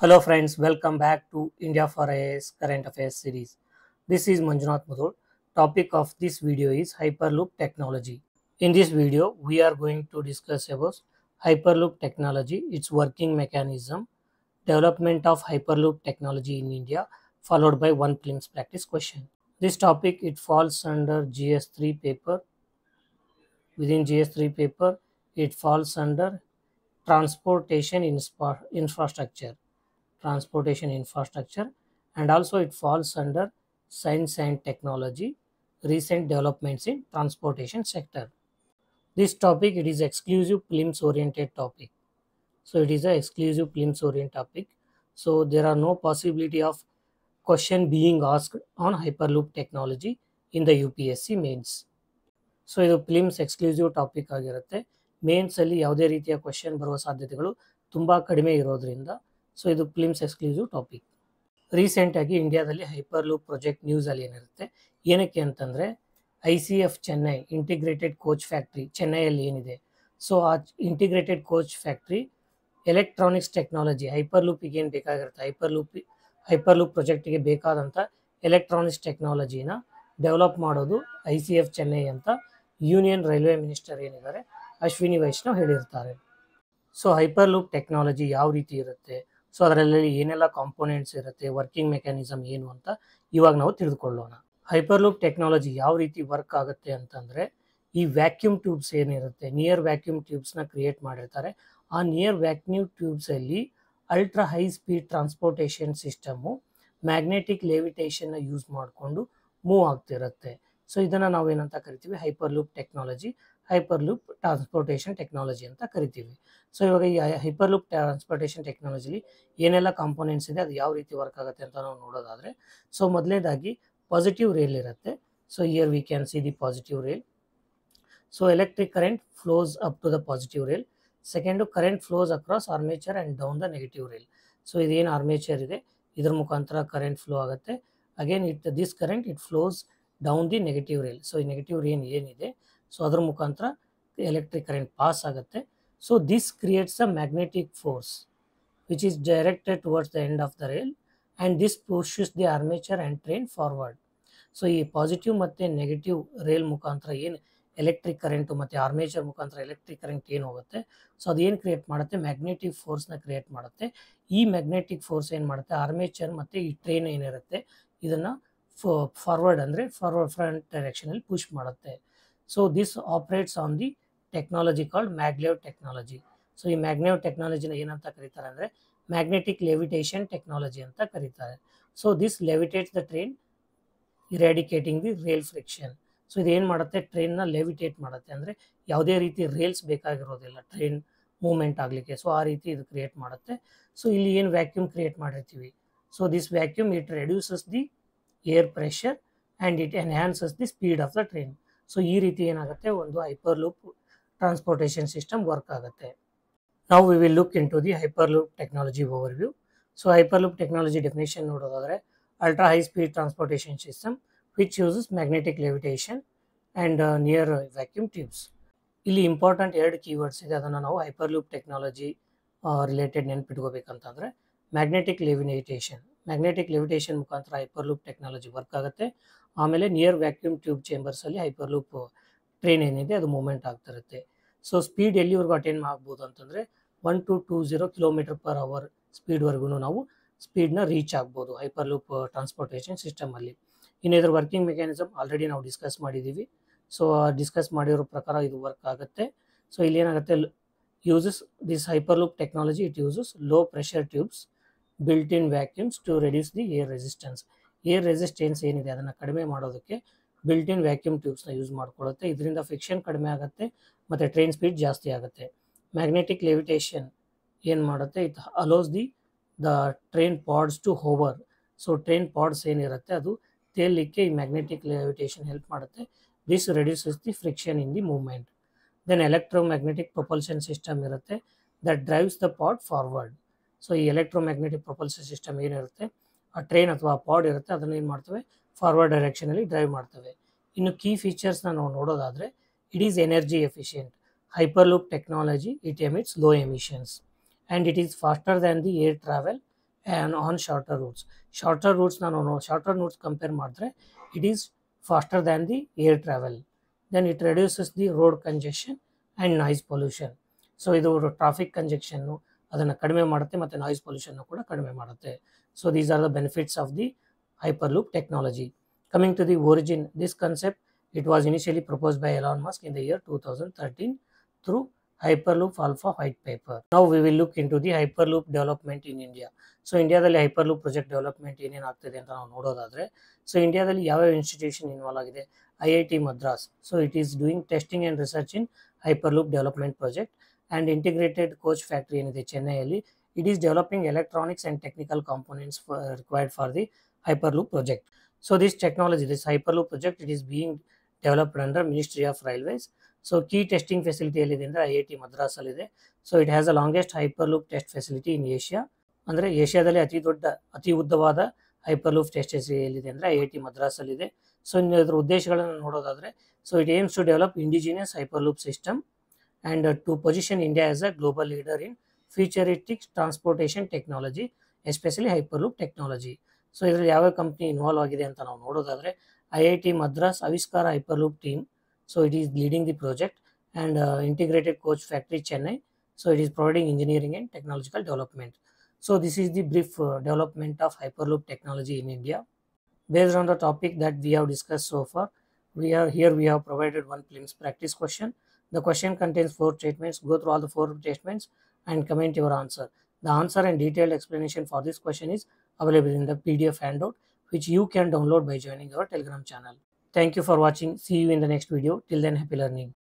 Hello friends, welcome back to India for IAS Current Affairs series. This is Manjunath Mudhol. Topic of this video is Hyperloop technology. In this video, we are going to discuss about Hyperloop technology, its working mechanism, development of Hyperloop technology in India, followed by one prelims practice question. This topic it falls under GS3 paper. Within GS3 paper, it falls under transportation infrastructure and also it falls under science and technology, recent developments in transportation sector. This topic it is exclusive prelims oriented topic, so it is a exclusive prelims oriented topic, so there are no possibility of question being asked on hyperloop technology in the UPSC mains. So ಇದು ಪ್ಲಿಮ್ಸ್ exclusive topic ಆಗಿರುತ್ತೆ. ಮೇನ್ಸಲ್ಲಿ ಯಾವುದೇ ರೀತಿಯ question ಬರುವ ಸಾಧ್ಯತೆಗಳು ತುಂಬ ಕಡಿಮೆ ಇರೋದ್ರಿಂದ so ಇದು ಪ್ಲಿಮ್ಸ್ ಎಕ್ಸ್ಕ್ಲೂಸಿವ್ ಟಾಪಿಕ್. ರೀಸೆಂಟಾಗಿ ಇಂಡಿಯಾದಲ್ಲಿ ಹೈಪರ್ ಲೂಪ್ ಪ್ರಾಜೆಕ್ಟ್ ನ್ಯೂಸಲ್ಲಿ ಏನಿರುತ್ತೆ, ಏನಕ್ಕೆ ಅಂತಂದರೆ ICF Chennai integrated coach factory ಚೆನ್ನೈಯಲ್ಲಿ ಏನಿದೆ, ಸೊ ಆ integrated coach factory electronics technology ಹೈಪರ್ ಲೂಪಿಗೆ ಏನು ಬೇಕಾಗಿರುತ್ತೆ, ಹೈಪರ್ ಲೂಪ್ ಪ್ರಾಜೆಕ್ಟಿಗೆ ಬೇಕಾದಂಥ ಎಲೆಕ್ಟ್ರಾನಿಕ್ಸ್ ಟೆಕ್ನಾಲಜಿನ ಡೆವಲಪ್ ಮಾಡೋದು ICF ಚೆನ್ನೈ ಅಂತ ಯೂನಿಯನ್ ರೈಲ್ವೆ ಮಿನಿಸ್ಟರ್ ಏನಿದ್ದಾರೆ ಅಶ್ವಿನಿ ವೈಷ್ಣವ್ ಹೇಳಿರ್ತಾರೆ. ಸೊ ಹೈಪರ್ ಲೂಪ್ ಟೆಕ್ನಾಲಜಿ ಯಾವ ರೀತಿ ಇರುತ್ತೆ, ಸೊ ಅದರಲ್ಲಿ ಏನೆಲ್ಲ ಕಾಂಪೋನೆಂಟ್ಸ್ ಇರುತ್ತೆ, ವರ್ಕಿಂಗ್ ಮೆಕ್ಯಾನಿಸಮ್ ಏನು ಅಂತ ಇವಾಗ ನಾವು ತಿಳಿದುಕೊಳ್ಳೋಣ. ಹೈಪರ್ ಲೂಪ್ ಟೆಕ್ನಾಲಜಿ ಯಾವ ರೀತಿ ವರ್ಕ್ ಆಗುತ್ತೆ ಅಂತಂದರೆ, ಈ ವ್ಯಾಕ್ಯೂಮ್ ಟ್ಯೂಬ್ಸ್ ಏನಿರುತ್ತೆ, ನಿಯರ್ ವ್ಯಾಕ್ಯೂಮ್ ಟ್ಯೂಬ್ಸ್ನ ಕ್ರಿಯೇಟ್ ಮಾಡಿರ್ತಾರೆ. ಆ ನಿಯರ್ ವ್ಯಾಕ್ಯೂಮ್ ಟ್ಯೂಬ್ಸಲ್ಲಿ ultra high speed transportation system magnetic ಲೆವಿಟೇಷನ್ನ ಯೂಸ್ ಮಾಡಿಕೊಂಡು ಮೂವ್ ಆಗ್ತಿರುತ್ತೆ. ಸೊ ಇದನ್ನು ನಾವೇನಂತ ಕರಿತೀವಿ, hyperloop technology, hyperloop transportation technology ಅಂತ ಕರಿತೀವಿ. ಸೊ ಇವಾಗ ಈ ಹೈಪರ್ ಲೂಪ್ ಟ್ರಾನ್ಸ್ಪೋರ್ಟೇಷನ್ ಟೆಕ್ನಾಲಜಿಲಿ ಏನೆಲ್ಲ ಕಾಂಪೋನೆಂಟ್ಸ್ ಇದೆ, ಅದು ಯಾವ ರೀತಿ ವರ್ಕ್ ಆಗುತ್ತೆ ಅಂತ ನಾವು ನೋಡೋದಾದರೆ, ಸೊ ಮೊದಲನೇದಾಗಿ ಪಾಸಿಟಿವ್ ರೇಲ್ ಇರುತ್ತೆ. So here we can see the positive rail. So electric current flows up to the positive rail. Second current flows across armature and down the negative rail. So ಇದೇನು armature ಇದೆ ಇದ್ರ ಮುಖಾಂತರ current flow ಆಗುತ್ತೆ. Again this current it flows down the negative rail. So ಈ negative rail ಏನಿದೆ, so ಅದ್ರ ಮುಖಾಂತರ electric current pass ಆಗುತ್ತೆ. So this creates a magnetic force which is directed towards the end of the rail and this pushes the armature and train forward. So ಈ positive ಮತ್ತು negative rail ಮುಖಾಂತರ ಏನು electric current ಮತ್ತು armature ಮುಖಾಂತರ electric current ಏನು ಹೋಗುತ್ತೆ, so ಅದೇನು create ಮಾಡುತ್ತೆ, ಮ್ಯಾಗ್ನೆಟಿಕ್ ಫೋರ್ಸ್ನ ಕ್ರಿಯೇಟ್ ಮಾಡುತ್ತೆ. ಈ ಮ್ಯಾಗ್ನೆಟಿಕ್ ಫೋರ್ಸ್ ಏನು ಮಾಡುತ್ತೆ, ಆರ್ಮೇಚರ್ ಮತ್ತು ಈ ಟ್ರೈನ್ ಏನಿರುತ್ತೆ ಇದನ್ನು ಫಾರ್ವರ್ಡ್ ಅಂದರೆ ಫಾರ್ವರ್ಡ್ ಫ್ರಂಟ್ ಡೈರೆಕ್ಷನಲ್ಲಿ ಪುಷ್ ಮಾಡುತ್ತೆ. So this operates on the technology called maglev technology. So ಈ ಮ್ಯಾಗ್ಲೆವ್ ಟೆಕ್ನಾಲಜಿನ ಏನಂತ ಕರೀತಾರೆ ಅಂದರೆ ಮ್ಯಾಗ್ನೆಟಿಕ್ ಲೆವಿಟೇಷನ್ ಟೆಕ್ನಾಲಜಿ ಅಂತ ಕರೀತಾರೆ. So this levitates the train eradicating the rail friction. So ಇದೇನು ಮಾಡುತ್ತೆ, ಟ್ರೈನ್ನ ಲೆವಿಟೇಟ್ ಮಾಡುತ್ತೆ, ಅಂದರೆ ಯಾವುದೇ ರೀತಿ ರೇಲ್ಸ್ ಬೇಕಾಗಿರೋದಿಲ್ಲ ಟ್ರೈನ್ ಮೂವ್ಮೆಂಟ್ ಆಗಲಿಕ್ಕೆ. ಸೊ ಆ ರೀತಿ ಇದು ಕ್ರಿಯೇಟ್ ಮಾಡುತ್ತೆ. ಸೊ ಇಲ್ಲಿ ಏನು ವ್ಯಾಕ್ಯೂಮ್ ಕ್ರಿಯೇಟ್ ಮಾಡಿರ್ತೀವಿ, so this vacuum it reduces the air pressure and it enhances the speed of the train. So ಈ ರೀತಿ ಏನಾಗುತ್ತೆ, ಒಂದು hyperloop transportation system work ಆಗುತ್ತೆ. ನಾವು we will look into the hyperloop technology overview. So hyperloop technology definition ನೋಡೋದಾದರೆ, ultra high speed transportation system which uses magnetic levitation and near vacuum tubes. ಇಲ್ಲಿ important ಎರಡು keywords ಇದೆ, ಅದನ್ನು ನಾವು hyperloop technology related ನೆನ್ಪಿಟ್ಕೋಬೇಕಂತಂದರೆ, magnetic levitation ಮುಖಾಂತರ hyperloop technology work ಆಗುತ್ತೆ. ಆಮೇಲೆ ನಿಯರ್ ವ್ಯಾಕ್ಯೂಮ್ ಟ್ಯೂಬ್ ಚೇಂಬರ್ಸಲ್ಲಿ ಹೈಪರ್ ಲೂಪ್ ಟ್ರೈನ್ ಏನಿದೆ ಅದು ಮೂವ್ಮೆಂಟ್ ಆಗ್ತಿರುತ್ತೆ. ಸೊ ಸ್ಪೀಡ್ ಎಲ್ಲಿವರೆಗೂ ಅಟೈನ್ ಆಗ್ಬೋದು ಅಂತಂದರೆ 1 to 20 km/h ಸ್ಪೀಡ್ವರೆಗೂ ನಾವು ಸ್ಪೀಡ್ನ ರೀಚ್ ಆಗ್ಬೋದು ಹೈಪರ್ ಲೂಪ್ ಟ್ರಾನ್ಸ್ಪೋರ್ಟೇಷನ್ ಸಿಸ್ಟಮಲ್ಲಿ. ಇನ್ನು ಇದರ ವರ್ಕಿಂಗ್ ಮೆಕ್ಯಾನಿಸಮ್ ಆಲ್ರೆಡಿ ನಾವು ಡಿಸ್ಕಸ್ ಮಾಡಿದ್ದೀವಿ. ಸೊ ಡಿಸ್ಕಸ್ ಮಾಡಿರೋ ಪ್ರಕಾರ ಇದು ವರ್ಕ್ ಆಗುತ್ತೆ. ಸೊ ಇಲ್ಲಿ ಏನಾಗುತ್ತೆ, uses this hyperloop technology it uses low pressure tubes built in vacuums to reduce the air resistance. Air resistance ಏನಿದೆ ಅದನ್ನು ಕಡಿಮೆ ಮಾಡೋದಕ್ಕೆ ಬಿಲ್ಟ್ ಇನ್ ವ್ಯಾಕ್ಯೂಮ್ ಟ್ಯೂಬ್ಸ್ನ ಯೂಸ್ ಮಾಡ್ಕೊಳ್ಳುತ್ತೆ. ಇದರಿಂದ ಫ್ರಿಕ್ಷನ್ ಕಡಿಮೆ ಆಗುತ್ತೆ ಮತ್ತು ಟ್ರೈನ್ ಸ್ಪೀಡ್ ಜಾಸ್ತಿ ಆಗುತ್ತೆ. ಮ್ಯಾಗ್ನೆಟಿಕ್ ಲೆವಿಟೇಷನ್ ಏನು ಮಾಡುತ್ತೆ, it allows the train pods to hover. So train pods ಏನಿರುತ್ತೆ ಅದು ತೇಲಲಿಕ್ಕೆ ಈ ಮ್ಯಾಗ್ನೆಟಿಕ್ ಲೆವಿಟೇಷನ್ ಹೆಲ್ಪ್ ಮಾಡುತ್ತೆ. This reduces the friction in the movement. Then electromagnetic propulsion system ಇರುತ್ತೆ that drives the pod forward. So ಈ electromagnetic propulsion system ಏನಿರುತ್ತೆ, ಆ train ಅಥವಾ ಪಾಡ್ ಇರುತ್ತೆ ಅದನ್ನು ಏನು ಮಾಡ್ತವೆ, ಫಾರ್ವರ್ಡ್ ಡೈರೆಕ್ಷನಲ್ಲಿ ಡ್ರೈವ್ ಮಾಡ್ತವೆ. ಇನ್ನು ಕೀ ಫೀಚರ್ಸ್ನ ನಾವು ನೋಡೋದಾದರೆ, it is energy efficient. Hyperloop technology it emits low emissions and it is faster than the air travel and on shorter routes. Shorter routes ನಾನು shorter routes compare ಮಾಡಿದ್ರೆ it is faster than the air travel. Then it reduces the road congestion and noise pollution. So ಇದು traffic ಕಂಜೆಕ್ಷನ್ನು ಅದನ್ನು ಕಡಿಮೆ ಮಾಡುತ್ತೆ ಮತ್ತು noise ಪೊಲ್ಯೂಷನ್ನು ಕೂಡ ಕಡಿಮೆ ಮಾಡುತ್ತೆ. So these are the benefits of the hyperloop technology. Coming to the origin, this concept it was initially proposed by Elon Musk in the year 2013 through Hyperloop Alpha white paper. Now we will look into the Hyperloop development in India. So ಇಂಡಿಯಾದಲ್ಲಿ ಹೈಪರ್ಲೂಪ್ project development ಏನೇನಾಗ್ತಿದೆ ಅಂತ ನಾವು ನೋಡೋದಾದರೆ, so ಇಂಡಿಯಾದಲ್ಲಿ ಯಾವ್ಯಾವ institution involve ಆಗಿದೆ? IIT Madras. So it is doing testing and research in hyperloop development project. And integrated coach factory ಏನಿದೆ ಚೆನ್ನೈಯಲ್ಲಿ, it is developing electronics and technical components required for the hyperloop project. So this technology, this Hyperloop project, it is being developed under Ministry of Railways. So key testing facility ಎಲ್ಲಿದೆ ಅಂದರೆ IIT Madras ಅಲ್ಲಿದೆ. So it has the longest hyperloop test facility in Asia. ಅಂದರೆ ಏಷ್ಯಾದಲ್ಲಿ ಅತಿ ಉದ್ದವಾದ ಹೈಪರ್ಲೂಪ್ test ಎಲ್ಲಿದೆ ಅಂದರೆ IIT Madras ಅಲ್ಲಿದೆ. ಸೊ ಇದರ ಉದ್ದೇಶಗಳನ್ನು ನೋಡೋದಾದರೆ, so it aims to develop indigenous hyperloop system and to position India as a global leader in futuristic transportation technology, especially Hyperloop technology. So ಇದರಲ್ಲಿ ಯಾವ ಕಂಪ್ನಿ ಇನ್ವಾಲ್ವ್ ಆಗಿದೆ ಅಂತ ನಾವು ನೋಡೋದಾದರೆ, IIT Madras Avishkar hyperloop team. So it is leading the project and integrated coach factory Chennai. So it is providing engineering and technological development. So this is the brief development of Hyperloop technology in India. Based on the topic that we have discussed so far, we have provided one prelims practice question. The question contains 4 statements. Go through all the 4 statements and comment your answer. The answer and detailed explanation for this question is available in the PDF handout, which you can download by joining our Telegram channel. Thank you for watching. See you in the next video. Till then, happy learning.